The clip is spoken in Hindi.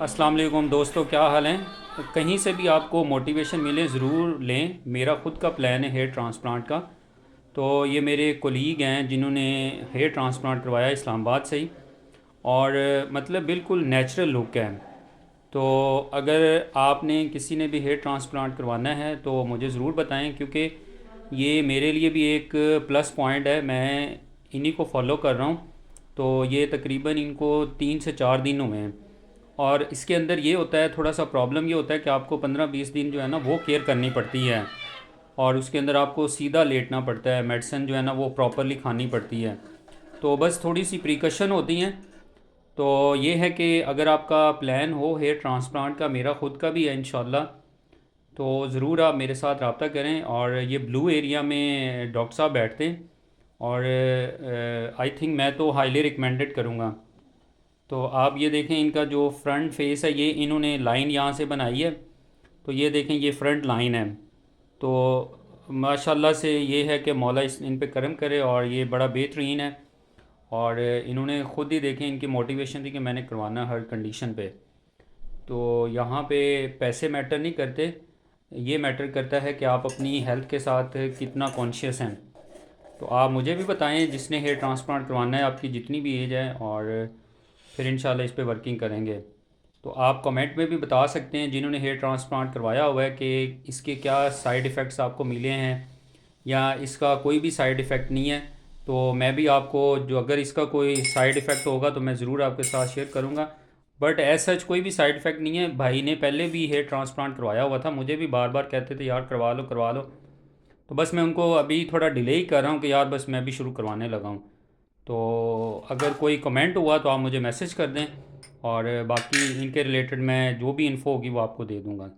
अस्सलाम वालेकुम दोस्तों, क्या हाल है। कहीं से भी आपको मोटिवेशन मिले ज़रूर लें। मेरा ख़ुद का प्लान है हेयर ट्रांसप्लांट का। तो ये मेरे कोलीग हैं जिन्होंने हेयर ट्रांसप्लांट करवाया इस्लामाबाद से ही। और मतलब बिल्कुल नेचुरल लुक है। तो अगर आपने किसी ने भी हेयर ट्रांसप्लांट करवाना है तो मुझे ज़रूर बताएं, क्योंकि ये मेरे लिए भी एक प्लस पॉइंट है। मैं इन्हीं को फॉलो कर रहा हूँ। तो ये तकरीबन इनको 3 से 4 दिन हुए हैं। और इसके अंदर ये होता है, थोड़ा सा प्रॉब्लम ये होता है कि आपको 15-20 दिन जो है ना वो केयर करनी पड़ती है। और उसके अंदर आपको सीधा लेटना पड़ता है, मेडिसिन जो है ना वो प्रॉपरली खानी पड़ती है। तो बस थोड़ी सी प्रिकॉशन होती हैं। तो ये है कि अगर आपका प्लान हो हेयर ट्रांसप्लांट का, मेरा ख़ुद का भी है इंशाल्लाह, तो ज़रूर आप मेरे साथ रब्ता करें। और ये ब्लू एरिया में डॉक्टर साहब बैठते हैं। और आई थिंक मैं तो हाईली रिकमेंडेड करूँगा। तो आप ये देखें, इनका जो फ्रंट फेस है ये इन्होंने लाइन यहाँ से बनाई है। तो ये देखें, ये फ्रंट लाइन है। तो माशाल्लाह से ये है कि मौला इस इन पे करम करे, और ये बड़ा बेहतरीन है। और इन्होंने ख़ुद ही देखें, इनकी मोटिवेशन थी कि मैंने करवाना हर कंडीशन पे। तो यहाँ पे पैसे मैटर नहीं करते, ये मैटर करता है कि आप अपनी हेल्थ के साथ कितना कॉन्शियस हैं। तो आप मुझे भी बताएं, जिसने हेयर ट्रांसप्लांट करवाना है, आपकी जितनी भी एज है, और फिर इंशाल्लाह इस पे वर्किंग करेंगे। तो आप कमेंट में भी बता सकते हैं जिन्होंने हेयर ट्रांसप्लांट करवाया हुआ है कि इसके क्या साइड इफ़ेक्ट्स आपको मिले हैं, या इसका कोई भी साइड इफ़ेक्ट नहीं है। तो मैं भी आपको, जो अगर इसका कोई साइड इफ़ेक्ट होगा तो मैं ज़रूर आपके साथ शेयर करूँगा। बट एज सच कोई भी साइड इफ़ेक्ट नहीं है। भाई ने पहले भी हेयर ट्रांसप्लांट करवाया हुआ था, मुझे भी बार बार कहते थे यार करवा लो करवा लो। तो बस मैं उनको अभी थोड़ा डिले ही कर रहा हूँ कि यार बस मैं भी शुरू करवाने लगा हूँ। तो अगर कोई कमेंट हुआ तो आप मुझे मैसेज कर दें, और बाकी इनके रिलेटेड मैं जो भी इन्फो होगी वो आपको दे दूँगा।